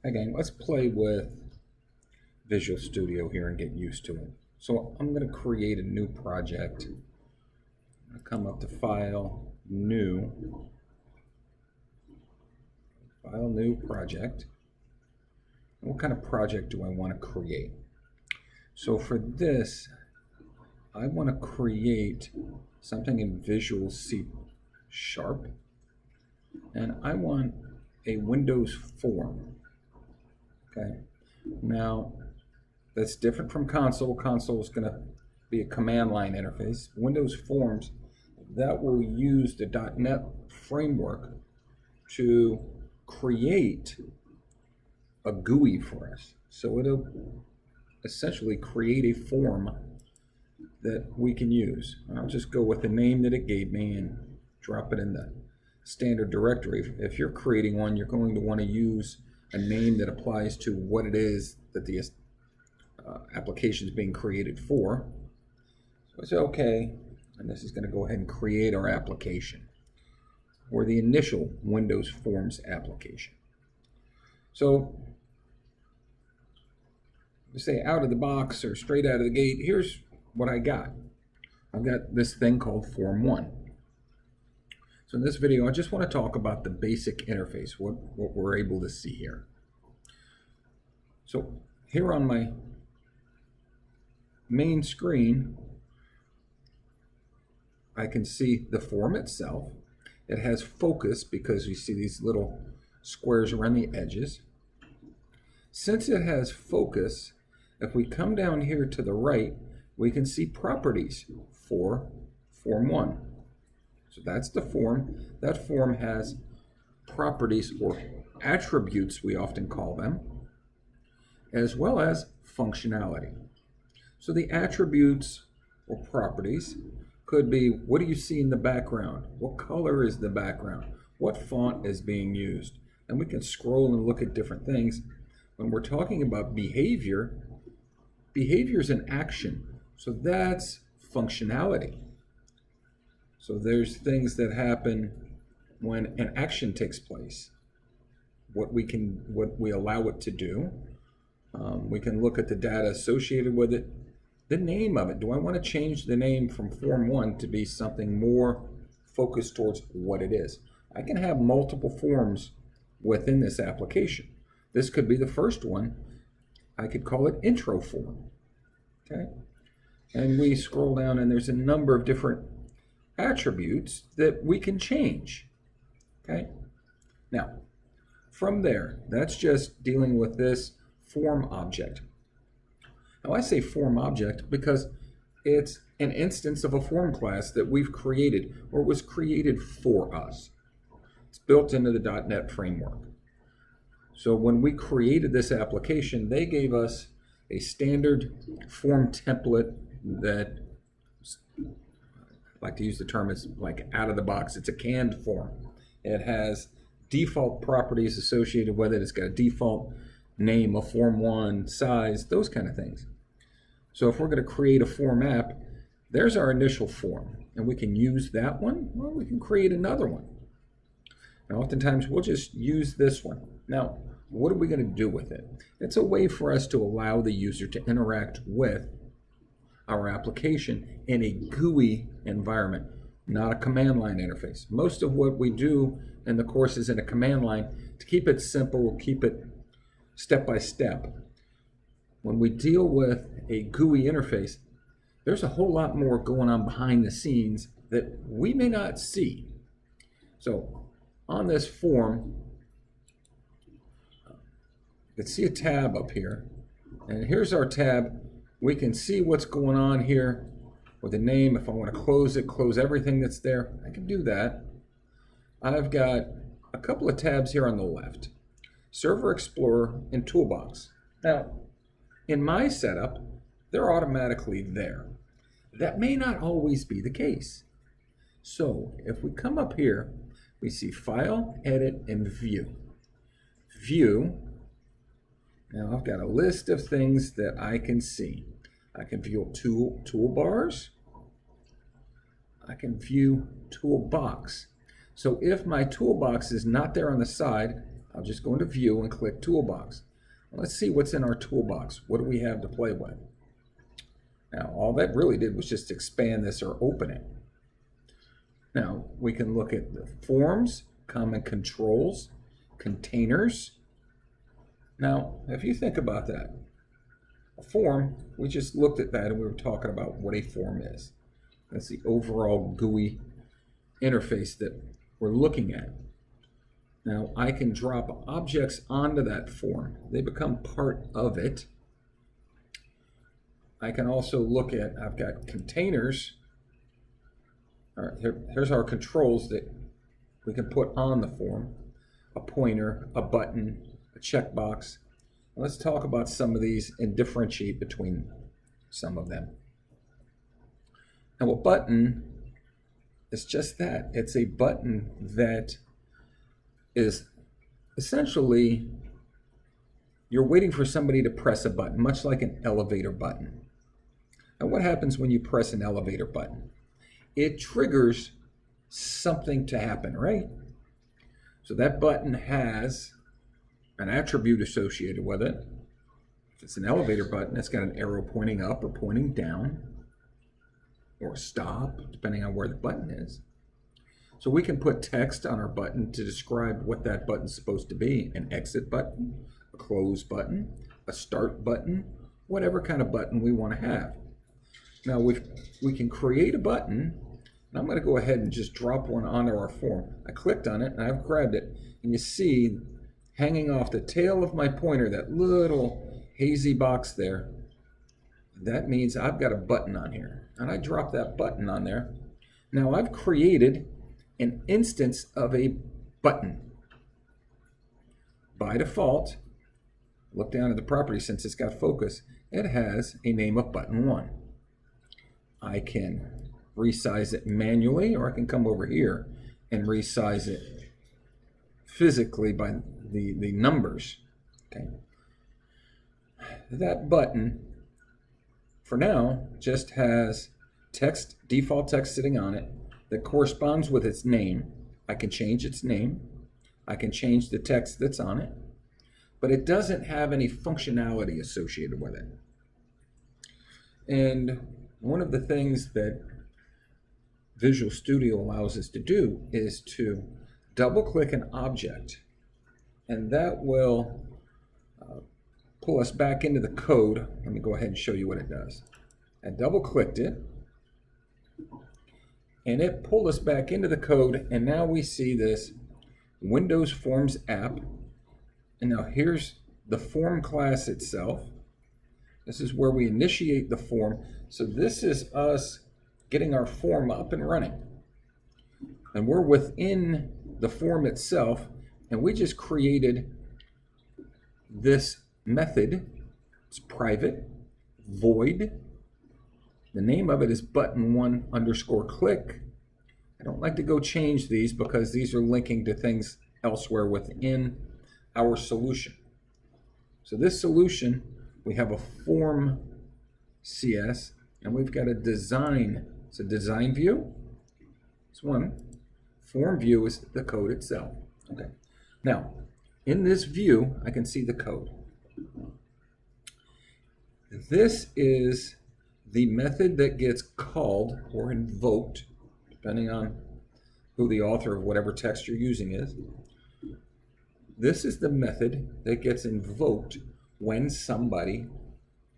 Again, let's play with Visual Studio here and get used to it. So I'm going to create a new project. I'll come up to File, New Project. What kind of project do I want to create? So for this, I want to create something in Visual C Sharp, and I want a Windows form. Okay, now that's different from console. Console is going to be a command line interface. Windows Forms, that will use the .NET framework to create a GUI for us. So it'll essentially create a form that we can use. I'll just go with the name that it gave me and drop it in the standard directory. If you're creating one, you're going to want to use a name that applies to what it is that the application is being created for. So it's okay, and this is going to go ahead and create our application, or the initial Windows Forms application. So say out of the box or straight out of the gate, here's what I got. I've got this thing called Form 1. So in this video, I just want to talk about the basic interface, what we're able to see here. So here on my main screen, I can see the form itself. It has focus because you see these little squares around the edges. Since it has focus, if we come down here to the right, we can see properties for Form 1. So that's the form. That form has properties, or attributes we often call them, as well as functionality. So the attributes or properties could be, what do you see in the background? What color is the background? What font is being used? And we can scroll and look at different things. When we're talking about behavior, behavior is an action. So that's functionality. So there's things that happen when an action takes place. What we allow it to do. We can look at the data associated with it. The name of it. Do I want to change the name from Form 1 to be something more focused towards what it is? I can have multiple forms within this application. This could be the first one. I could call it Intro Form. Okay? And we scroll down and there's a number of different attributes that we can change. Okay? Now, from there, that's just dealing with this form object. Now I say form object because it's an instance of a form class that we've created, or was created for us. It's built into the .NET framework. So when we created this application, they gave us a standard form template that, I like to use the term, it's like out of the box. It's a canned form. It has default properties associated with it. It's got a default name of Form 1, size, those kind of things. So if we're going to create a form app, there's our initial form, and we can use that one, or we can create another one. Now oftentimes we'll just use this one. Now what are we going to do with it? It's a way for us to allow the user to interact with our application in a GUI environment, not a command line interface. Most of what we do in the course is in a command line. To keep it simple, keep it step by step. When we deal with a GUI interface, there's a whole lot more going on behind the scenes that we may not see. So on this form, you can see a tab up here, and here's our tab. We can see what's going on here with the name. If I want to close it, close everything that's there, I can do that. I've got a couple of tabs here on the left, Server Explorer and Toolbox. Now, in my setup, they're automatically there. That may not always be the case. So if we come up here, we see File, Edit, and View. View. Now I've got a list of things that I can see. I can view toolbars. I can view toolbox. So if my toolbox is not there on the side, I'll just go into View and click Toolbox. Let's see what's in our toolbox. What do we have to play with? Now, all that really did was just expand this or open it. Now, we can look at the forms, common controls, containers. Now, if you think about that, a form, we just looked at that and we were talking about what a form is. That's the overall GUI interface that we're looking at. Now, I can drop objects onto that form. They become part of it. I can also look at, I've got containers. All right, here's our controls that we can put on the form. A pointer, a button, a checkbox. Let's talk about some of these and differentiate between some of them. Now, a button is just that. It's a button that is essentially, you're waiting for somebody to press a button, much like an elevator button. Now, what happens when you press an elevator button? It triggers something to happen, right? So that button has an attribute associated with it. If it's an elevator button, it's got an arrow pointing up or pointing down, or stop, depending on where the button is. So we can put text on our button to describe what that button's supposed to be. An exit button, a close button, a start button, whatever kind of button we want to have. Now we can create a button, and I'm going to go ahead and just drop one onto our form. I clicked on it and I've grabbed it, and you see hanging off the tail of my pointer, that little hazy box there, that means I've got a button on here. And I drop that button on there. Now I've created an instance of a button. By default, look down at the property, since it's got focus, it has a name of button 1. I can resize it manually, or I can come over here and resize it physically by the numbers. Okay. That button, for now, just has text, default text sitting on it that corresponds with its name. I can change its name. I can change the text that's on it, but it doesn't have any functionality associated with it. And one of the things that Visual Studio allows us to do is to double click an object, and that will pull us back into the code. Let me go ahead and show you what it does. I double clicked it, and it pulled us back into the code, and now we see this Windows Forms app. And now here's the form class itself. This is where we initiate the form. So this is us getting our form up and running. And we're within the form itself, and we just created this method. It's private, void. The name of it is button1_click. I don't like to go change these because these are linking to things elsewhere within our solution. So this solution, we have a form CS, and we've got a design. It's a design view. It's one. Form view is the code itself. Okay. Now, in this view, I can see the code. This is the method that gets called or invoked, depending on who the author of whatever text you're using is. This is the method that gets invoked when somebody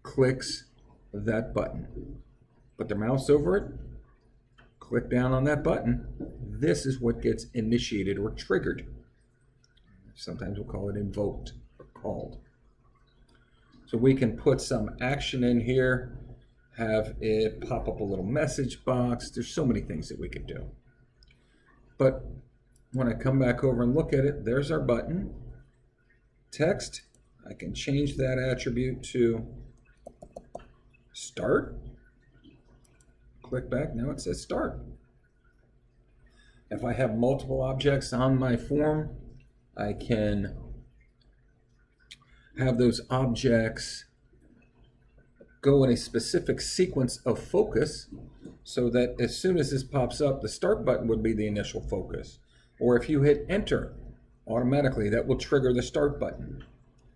clicks that button. Put their mouse over it, click down on that button. This is what gets initiated or triggered. Sometimes we'll call it invoked or called. So we can put some action in here, have it pop up a little message box. There's so many things that we could do. But when I come back over and look at it, there's our button. Text, I can change that attribute to start. Click back, now it says start. If I have multiple objects on my form, I can have those objects go in a specific sequence of focus, so that as soon as this pops up, the start button would be the initial focus. Or if you hit enter, automatically that will trigger the start button.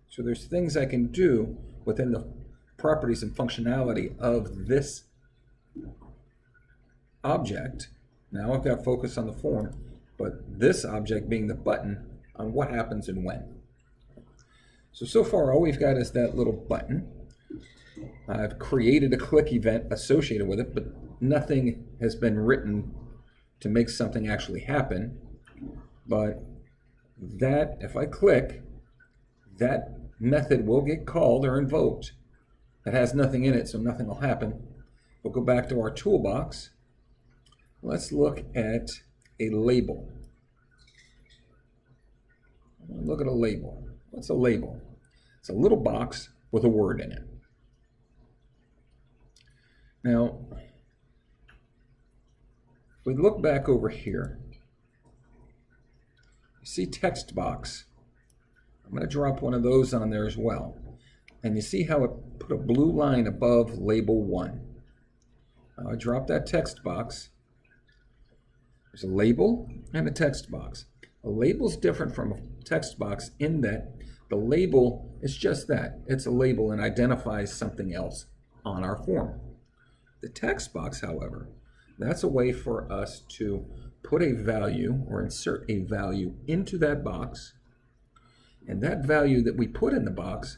So there's things I can do within the properties and functionality of this object. Now I've got focus on the form, but this object being the button on what happens and when. So far all we've got is that little button. I've created a click event associated with it, but nothing has been written to make something actually happen. But that, if I click, that method will get called or invoked. It has nothing in it, so nothing will happen. We'll go back to our toolbox. Let's look at a label. Look at a label. What's a label? It's a little box with a word in it. Now, if we look back over here, you see text box. I'm going to drop one of those on there as well. And you see how it put a blue line above label 1. Now I drop that text box. There's a label and a text box. A label is different from a text box in that the label is just that. It's a label and identifies something else on our form. The text box, however, that's a way for us to put a value or insert a value into that box, and that value that we put in the box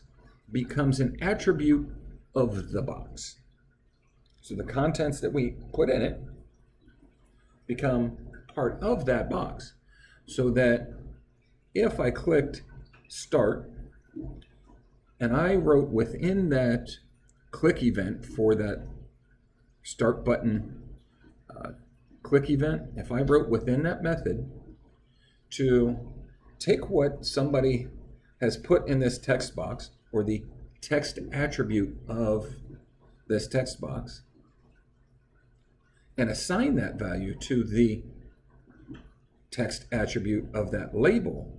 becomes an attribute of the box. So the contents that we put in it become part of that box, so that if I clicked start and I wrote within that click event for that start button click event, if I wrote within that method to take what somebody has put in this text box or the text attribute of this text box and assign that value to the text attribute of that label,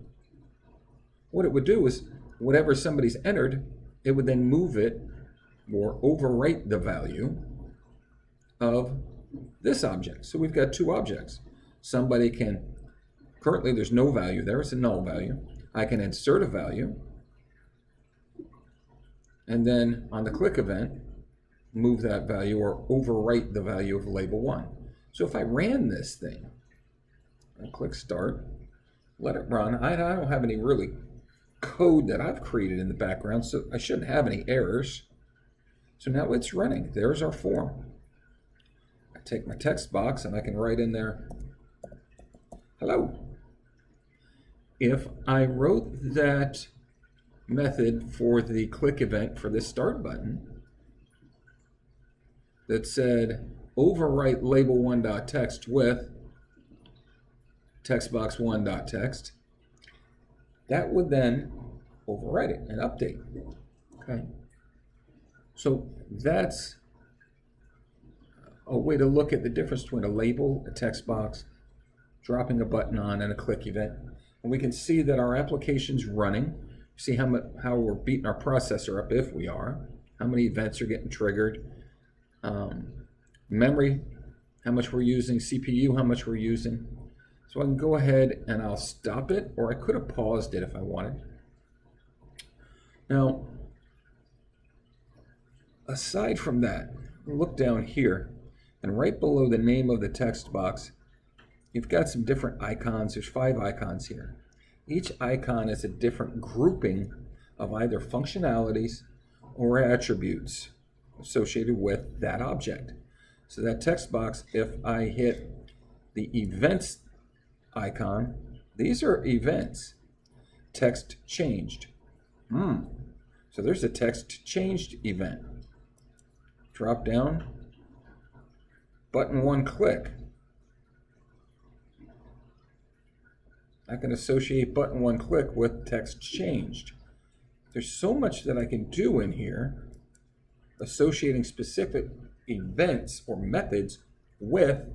what it would do is whatever somebody's entered, it would then move it or overwrite the value of this object. So we've got two objects. Somebody can, currently there's no value there, it's a null value. I can insert a value and then on the click event, move that value or overwrite the value of label 1. So if I ran this thing, I'll click start, let it run. I don't have any really code that I've created in the background, so I shouldn't have any errors. So now it's running. There's our form. I take my text box and I can write in there, hello. If I wrote that method for the click event for this start button that said overwrite label1.text with textbox1.text, that would then overwrite it and update. Okay. So that's a way to look at the difference between a label, a text box, dropping a button on, and a click event. And we can see that our application's running. See how we're beating our processor up if we are, how many events are getting triggered, memory, how much we're using, CPU, how much we're using. So I can go ahead and I'll stop it, or I could have paused it if I wanted. Now, aside from that, look down here, and right below the name of the text box, you've got some different icons. There's 5 icons here. Each icon is a different grouping of either functionalities or attributes associated with that object. So that text box, if I hit the events icon, these are events. Text changed. So there's a text changed event. Drop down, button 1 click. I can associate button 1 click with text changed. There's so much that I can do in here, associating specific events or methods with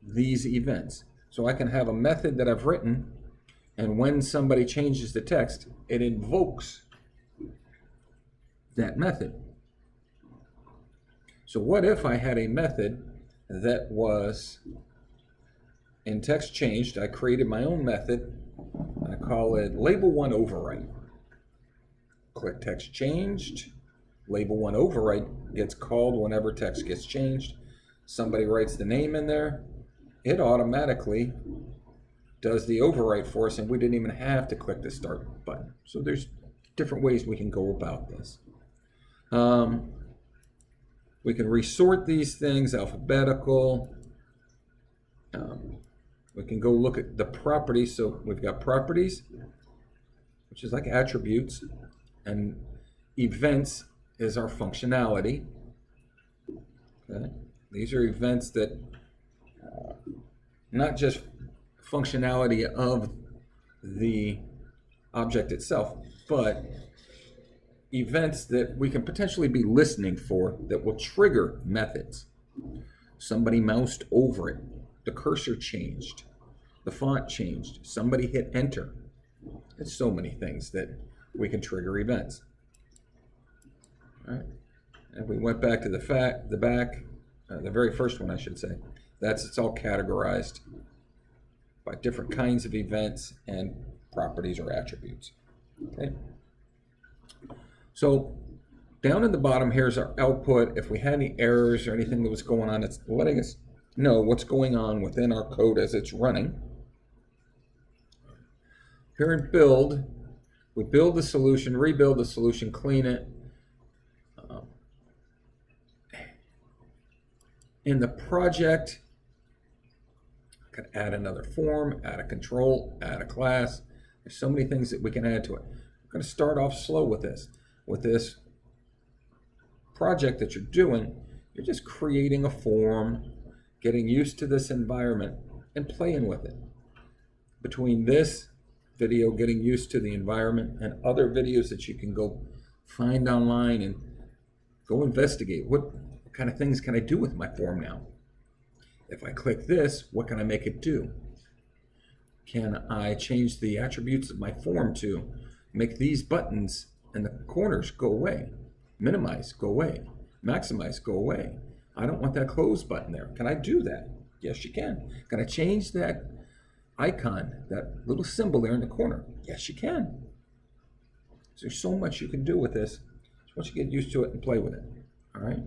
these events. So I can have a method that I've written, and when somebody changes the text, it invokes that method. So what if I had a method that was in text changed? I created my own method I call it label 1 overwrite. Click text changed. Label 1 overwrite gets called whenever text gets changed. Somebody writes the name in there. It automatically does the overwrite for us, and we didn't even have to click the start button. So there's different ways we can go about this. We can resort these things alphabetical. We can go look at the properties. So we've got properties, which is like attributes, and events is our functionality. Okay. These are events that not just functionality of the object itself, but events that we can potentially be listening for that will trigger methods. Somebody moused over it, the cursor changed, the font changed, somebody hit enter. There's so many things that we can trigger events. All right. And we went back to the very first one, I should say. It's all categorized by different kinds of events and properties or attributes. Okay. So down in the bottom, here's our output. If we had any errors or anything that was going on, it's letting us know what's going on within our code as it's running. Here in build, we build the solution, rebuild the solution, clean it. In the project, I could add another form, add a control, add a class. There's so many things that we can add to it. We're going to start off slow with this. With this project that you're doing, you're just creating a form, getting used to this environment, and playing with it. Between this video, getting used to the environment, and other videos that you can go find online and go investigate. What kind of things can I do with my form now? If I click this, what can I make it do? Can I change the attributes of my form to make these buttons in the corners go away? Minimize, go away. Maximize, go away. I don't want that close button there. Can I do that? Yes, you can. Can I change that icon, that little symbol there in the corner? Yes, you can. So there's so much you can do with this. Once you get used to it and play with it. All right.